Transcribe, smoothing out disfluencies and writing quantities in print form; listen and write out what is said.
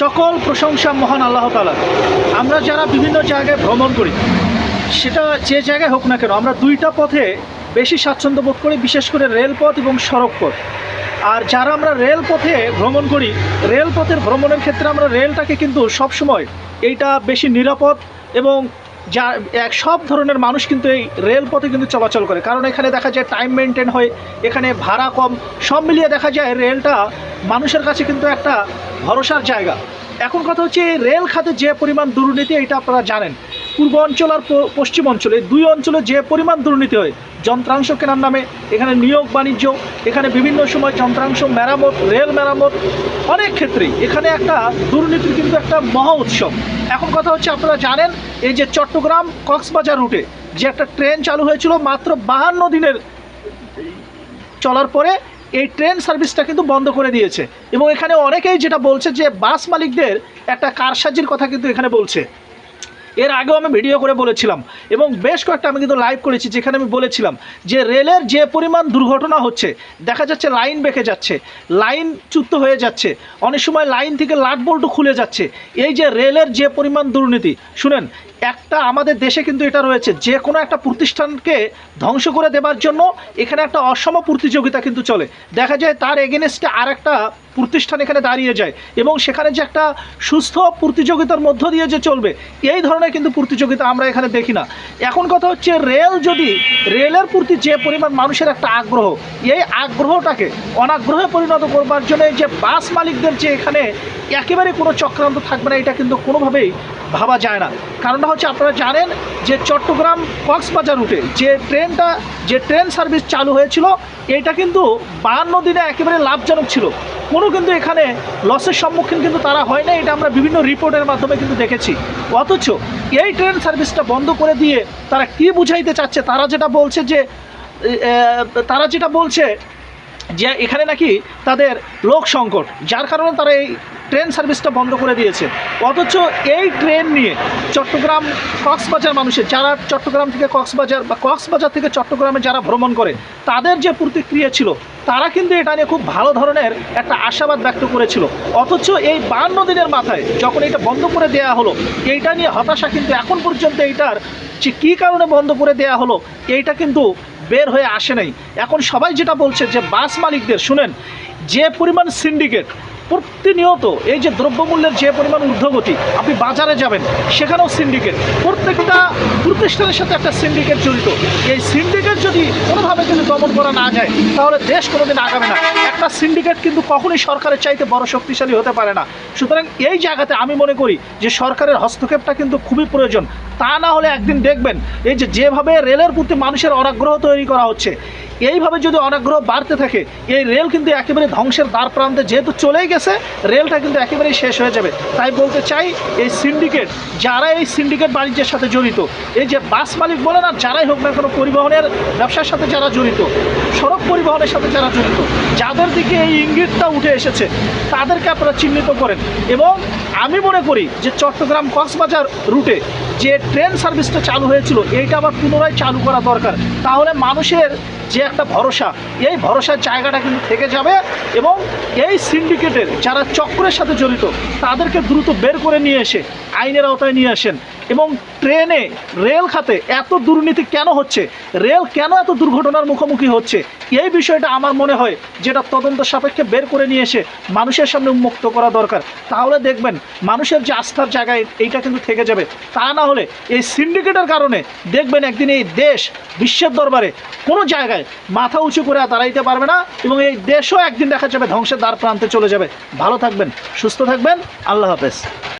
সকল প্রশংসা মহান আল্লাহ তাআলার। আমরা যারা বিভিন্ন জায়গায় ভ্রমণ করি, সেটা যে জায়গায় হোক না কেন, আমরা দুইটা পথে বেশি স্বাচ্ছন্দ্য বোধ করি, বিশেষ করে রেলপথ এবং সড়ক পথ। আর যারা আমরা রেলপথে ভ্রমণ করি, রেলপথের ভ্রমণের ক্ষেত্রে আমরা রেলটাকে কিন্তু সবসময় এইটা বেশি নিরাপদ এবং যা সব ধরনের মানুষ কিন্তু এই রেলপথে কিন্তু চলাচল করে, কারণ এখানে দেখা যায় টাইম মেনটেন হয়, এখানে ভাড়া কম, সব মিলিয়ে দেখা যায় রেলটা মানুষের কাছে কিন্তু একটা ভরসার জায়গা। এখন কথা হচ্ছে, এই রেল খাতে যে পরিমাণ দুর্নীতি, এটা আপনারা জানেন। পূর্ব অঞ্চল আর পশ্চিম অঞ্চলে, দুই অঞ্চলে যে পরিমাণ দুর্নীতি হয় যন্ত্রাংশ কেনার নামে, এখানে নিয়োগ বাণিজ্য, এখানে বিভিন্ন সময় যন্ত্রাংশ মেরামত, রেল মেরামত, অনেক ক্ষেত্রেই এখানে একটা দুর্নীতির কিন্তু একটা মহা উৎসব। এখন কথা হচ্ছে, আপনারা জানেন এই যে চট্টগ্রাম কক্সবাজার রুটে যে একটা ট্রেন চালু হয়েছিল মাত্র 52 দিনের চলার পরে এই ট্রেন সার্ভিসটা কিন্তু বন্ধ করে দিয়েছে। এবং এখানে অনেকেই যেটা বলছে যে বাস মালিকদের একটা কারসাজির কথা কিন্তু এখানে বলছে। এর আগেও আমি ভিডিও করে বলেছিলাম এবং বেশ কয়েকটা আমি কিন্তু লাইভ করেছি, যেখানে আমি বলেছিলাম যে রেলের যে পরিমাণ দুর্ঘটনা হচ্ছে, দেখা যাচ্ছে লাইন বেঁকে যাচ্ছে, লাইন চ্যুত হয়ে যাচ্ছে, অনেক সময় লাইন থেকে লাট বল্টু খুলে যাচ্ছে। এই যে রেলের যে পরিমাণ দুর্নীতি, শুনেন, একটা আমাদের দেশে কিন্তু এটা রয়েছে, যে কোনো একটা প্রতিষ্ঠানকে ধ্বংস করে দেবার জন্য এখানে একটা অসম প্রতিযোগিতা কিন্তু চলে। দেখা যায় তার এগেনস্টে আর একটা প্রতিষ্ঠান এখানে দাঁড়িয়ে যায় এবং সেখানে যে একটা সুস্থ প্রতিযোগিতার মধ্য দিয়ে যে চলবে, এই ধরনের কিন্তু প্রতিযোগিতা আমরা এখানে দেখি না। এখন কথা হচ্ছে, রেলের প্রতি যে পরিমাণ মানুষের একটা আগ্রহ, এই আগ্রহটাকে অনাগ্রহে পরিণত করবার জন্য এই যে বাস মালিকদের যে এখানে একেবারে কোনো চক্রান্ত থাকবে না, এটা কিন্তু কোনোভাবেই ভাবা যায় না। কারণটা হচ্ছে, আপনারা জানেন যে চট্টগ্রাম কক্সবাজার রুটে যে ট্রেন সার্ভিস চালু হয়েছিল, এটা কিন্তু 52 দিনে একেবারে লাভজনক ছিল, কোনো কিন্তু এখানে লসের সম্মুখীন কিন্তু তারা হয় না। এটা আমরা বিভিন্ন রিপোর্টের মাধ্যমে কিন্তু দেখেছি। অথচ এই ট্রেন সার্ভিসটা বন্ধ করে দিয়ে তারা কি বুঝাইতে চাচ্ছে, তারা যেটা বলছে যে এখানে নাকি তাদের লোক সংকট, যার কারণে তারা এই ট্রেন সার্ভিসটা বন্ধ করে দিয়েছে। অথচ এই ট্রেন নিয়ে চট্টগ্রাম কক্সবাজার মানুষের, যারা চট্টগ্রাম থেকে কক্সবাজার বা কক্সবাজার থেকে চট্টগ্রামে যারা ভ্রমণ করে, তাদের যে প্রতিক্রিয়া ছিল, তারা কিন্তু এটা নিয়ে খুব ভালো ধরনের একটা আশাবাদ ব্যক্ত করেছিল। অথচ এই 52 দিনের মাথায় যখন এটা বন্ধ করে দেওয়া হলো, এইটা নিয়ে হতাশা কিন্তু এখন পর্যন্ত এইটার যে কী কারণে বন্ধ করে দেওয়া হলো, এইটা কিন্তু বের হয়ে আসে নাই। এখন সবাই যেটা বলছে যে বাস মালিকদের, শুনেন, যে পরিমাণ সিন্ডিকেট প্রতিনিয়ত, এই যে দ্রব্যমূল্যের যে পরিমাণ ঊর্ধ্বগতি, আপনি বাজারে যাবেন সেখানেও সিন্ডিকেট, প্রত্যেকটা প্রতিষ্ঠানের সাথে একটা সিন্ডিকেট জড়িত। এই সিন্ডিকেট যদি কোনোভাবে যদি দমন করা না যায়, তাহলে দেশ কোনোদিন আগাবে না। একটা সিন্ডিকেট কিন্তু কখনোই সরকারের চাইতে বড় শক্তিশালী হতে পারে না। সুতরাং এই জায়গাতে আমি মনে করি যে সরকারের হস্তক্ষেপটা কিন্তু খুবই প্রয়োজন। তা না হলে একদিন দেখবেন, এই যেভাবে রেলের প্রতি মানুষের অনাগ্রহ তৈরি করা হচ্ছে, এইভাবে যদি অনাগ্রহ বাড়তে থাকে, এই রেল কিন্তু একেবারে ধ্বংসের দ্বার প্রান্তে যেহেতু চলেই গেছে, রেলটা কিন্তু একেবারেই শেষ হয়ে যাবে। তাই বলতে চাই, এই সিন্ডিকেট, যারা এই সিন্ডিকেট বাণিজ্যের সাথে জড়িত, এই যে বাস মালিক বলেন আর যারাই হোক না কোনো পরিবহনের ব্যবসার সাথে যারা জড়িত, সড়ক পরিবহনের সাথে যারা জড়িত, যাদের দিকে এই ইঙ্গিতটা উঠে এসেছে, তাদেরকে আপনারা চিহ্নিত করেন। এবং আমি মনে করি যে চট্টগ্রাম কক্সবাজার রুটে যে ট্রেন সার্ভিসটা চালু হয়েছিল, এইটা আবার পুনরায় চালু করা দরকার। তাহলে মানুষের যে একটা ভরসা, এই ভরসার জায়গাটা কিন্তু থেকে যাবে এবং এই সিন্ডিকেটের যারা চক্রের সাথে জড়িত, তাদেরকে দ্রুত বের করে নিয়ে এসে আইনের আওতায় নিয়ে আসেন। এবং রেল খাতে এত দুর্নীতি কেন হচ্ছে, রেল কেন এত দুর্ঘটনার মুখোমুখি হচ্ছে, এই বিষয়টা আমার মনে হয় যেটা তদন্ত সাপেক্ষে বের করে নিয়ে এসে মানুষের সামনে উন্মুক্ত করা দরকার। তাহলে দেখবেন মানুষের যে আস্থার জায়গায় এইটা কিন্তু থেকে যাবে। তা না হলে এই সিন্ডিকেটের কারণে দেখবেন একদিন এই দেশ বিশ্বের দরবারে কোনো জায়গায় মাথা উঁচু করে দাঁড়াইতে পারবে না এবং এই দেশও একদিন দেখা যাবে ধ্বংসের দ্বার প্রান্তে চলে যাবে। ভালো থাকবেন, সুস্থ থাকবেন, আল্লাহ হাফেজ।